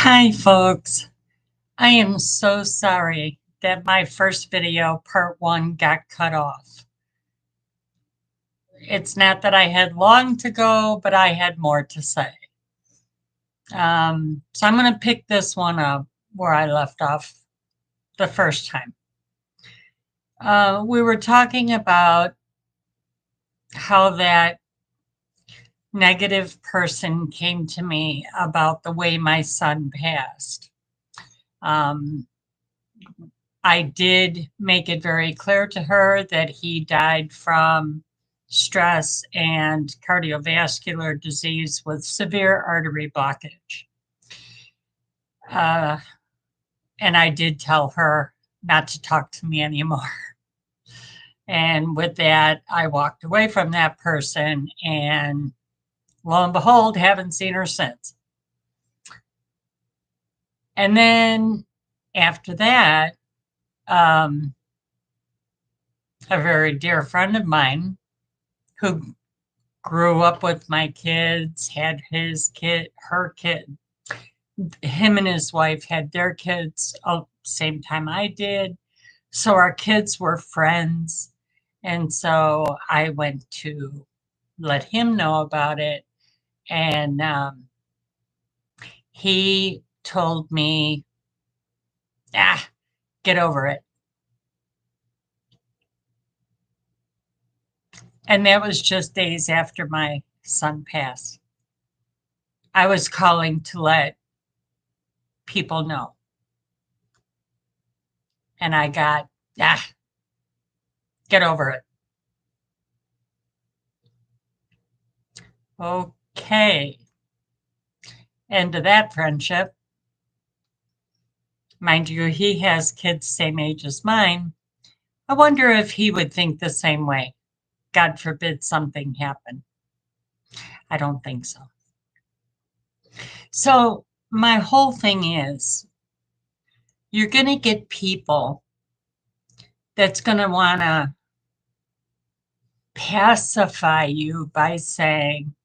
Hi, folks. I am so sorry that my first video, part one, got cut off. It's not that I had long to go, but I had more to say. So I'm going to pick this one up where I left off the first time. We were talking about how that negative person came to me about the way my son passed. I did make it very clear to her that he died from stress and cardiovascular disease with severe artery blockage. And I did tell her not to talk to me anymore. And with that, I walked away from that person, and lo and behold, haven't seen her since. And then after that, a very dear friend of mine who grew up with my kids, had his kid, her kid, him and his wife had their kids same time I did. So our kids were friends. And so I went to let him know about it. And he told me, get over it. And that was just days after my son passed. I was calling to let people know. And I got, get over it. Okay. End of that friendship. Mind you, he has kids same age as mine. I wonder if he would think the same way. God forbid something happen. I don't think so. So my whole thing is, you're going to get people that's going to want to pacify you by saying,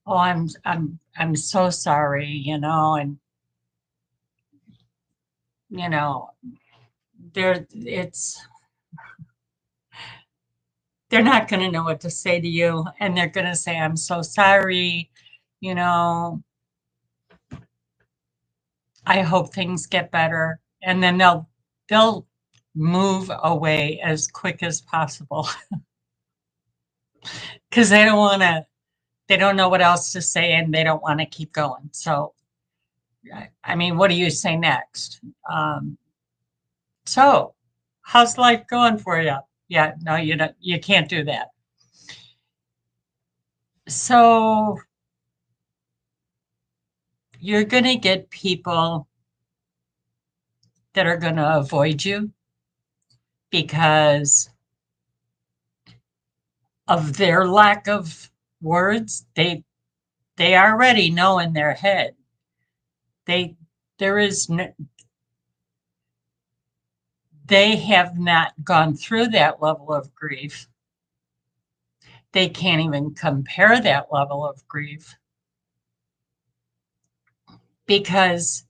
"Oh, I'm so sorry," and they're not going to know what to say to you, and they're going to say, "I'm so sorry, I hope things get better," and then they'll move away as quick as possible because they don't know what else to say, and they don't want to keep going. So, I mean, what do you say next? So, how's life going for you? Yeah, no, you can't do that. So, you're going to get people that are going to avoid you because of their lack of words. They already know in their head. They have not gone through that level of grief. They can't even compare that level of grief because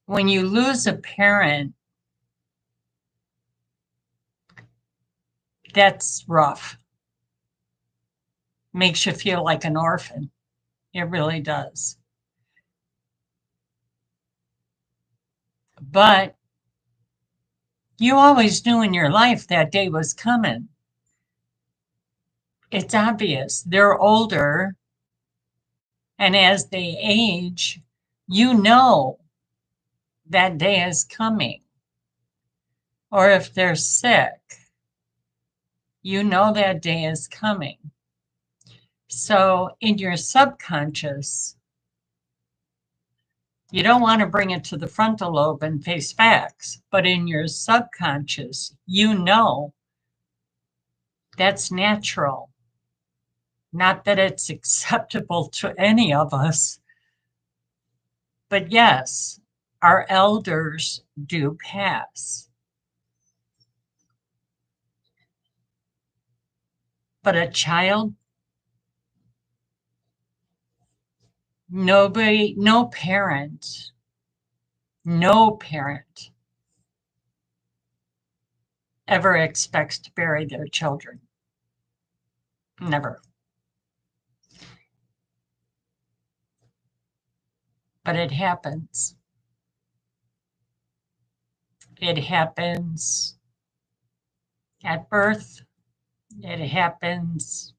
when you lose a parent, that's rough. Makes you feel like an orphan. It really does. But you always knew in your life that day was coming. It's obvious. They're older, and as they age, you know that day is coming. Or if they're sick, you know that day is coming. So in your subconscious, you don't want to bring it to the frontal lobe and face facts, but in your subconscious, you know that's natural. Not that it's acceptable to any of us, but yes, our elders do pass. But a child, Nobody, no parent ever expects to bury their children. Never. But it happens. It happens at birth. It happens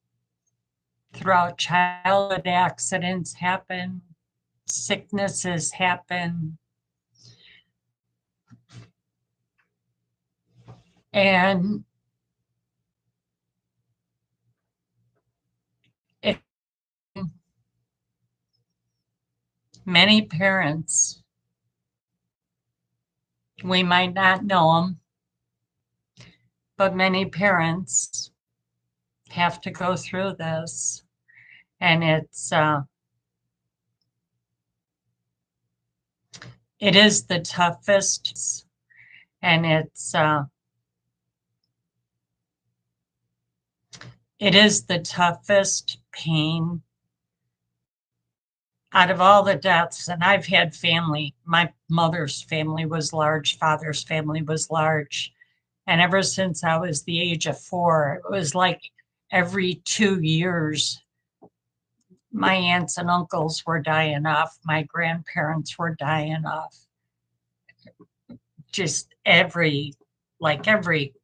throughout childhood. Accidents happen. Sicknesses happen. And it, many parents, we might not know them, but many parents have to go through this. And it is the toughest, and it is the toughest pain out of all the deaths. And I've had family. My mother's family was large, father's family was large. And ever since I was the age of 4, it was like every 2 years, my aunts and uncles were dying off. My grandparents were dying off. Just every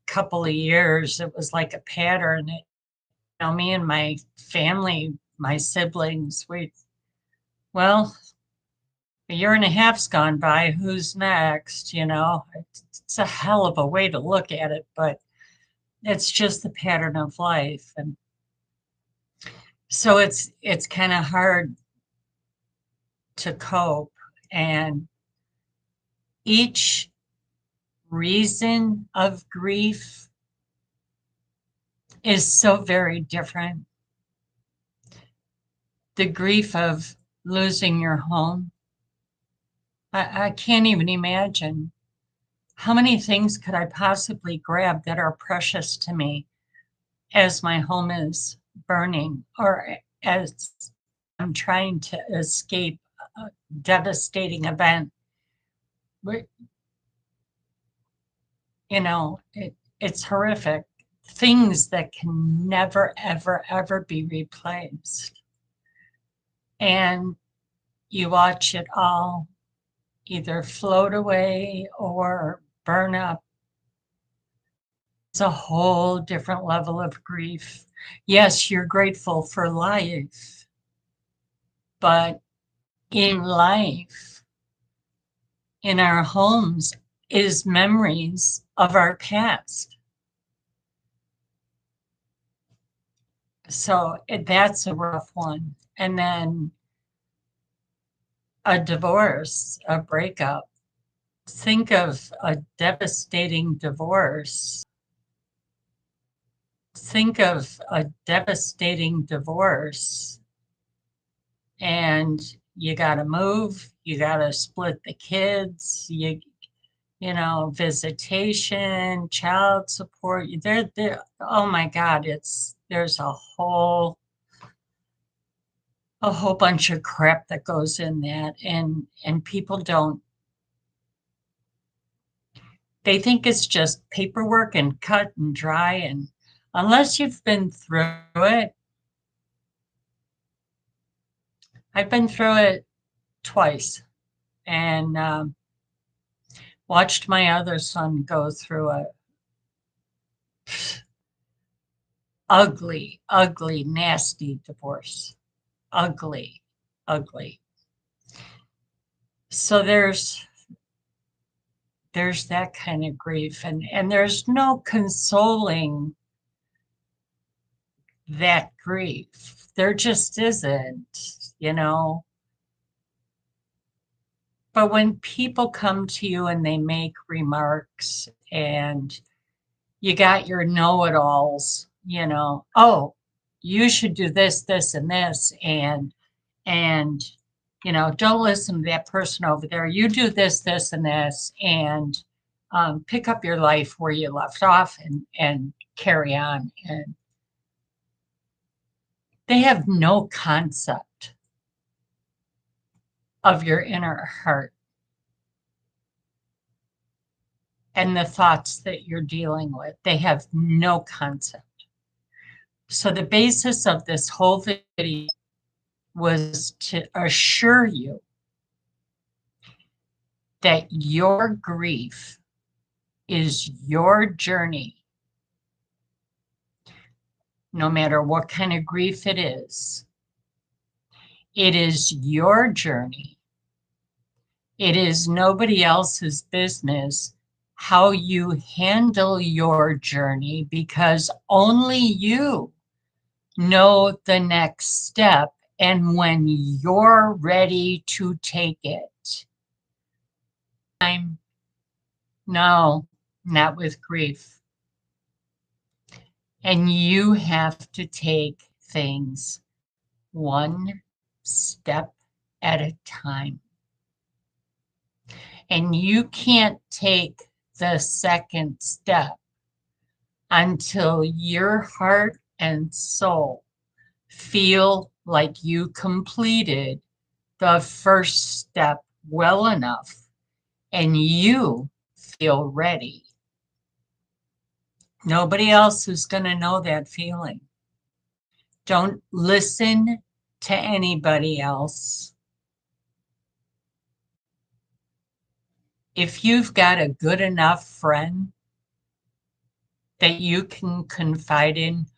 couple of years, it was like a pattern. Me and my family, my siblings, well, a year and a half's gone by. Who's next? It's a hell of a way to look at it, but it's just the pattern of life. And so it's kind of hard to cope. And each reason of grief is so very different. The grief of losing your home, I can't even imagine how many things could I possibly grab that are precious to me as my home is burning, or as I'm trying to escape a devastating event. It's horrific. Things that can never, ever, ever be replaced. And you watch it all either float away or burn up. It's a whole different level of grief. Yes, you're grateful for life, but in life, in our homes, is memories of our past. So that's a rough one. And then a divorce, a breakup. Think of a devastating divorce. Think of a devastating divorce. And you got to move, you got to split the kids, visitation, child support. Oh my God, there's a whole bunch of crap that goes in that, and people they think it's just paperwork and cut and dry, and unless you've been through it. I've been through it twice, and watched my other son go through a ugly, ugly, nasty divorce. Ugly, ugly. So there's that kind of grief, and there's no consoling that grief. There just isn't, But when people come to you and they make remarks, and you got your know-it-alls, oh, you should do this, this, and this, and don't listen to that person over there. You do this, this, and this, and pick up your life where you left off, and carry on. And they have no concept of your inner heart and the thoughts that you're dealing with. They have no concept. So the basis of this whole video was to assure you that your grief is your journey, no matter what kind of grief it is. It is your journey. It is nobody else's business how you handle your journey, because only you know the next step and when you're ready to take it. No, not with grief. And you have to take things one step at a time. And you can't take the second step until your heart and soul feel like you completed the first step well enough and you feel ready. Nobody else is going to know that feeling. Don't listen to anybody else. If you've got a good enough friend that you can confide in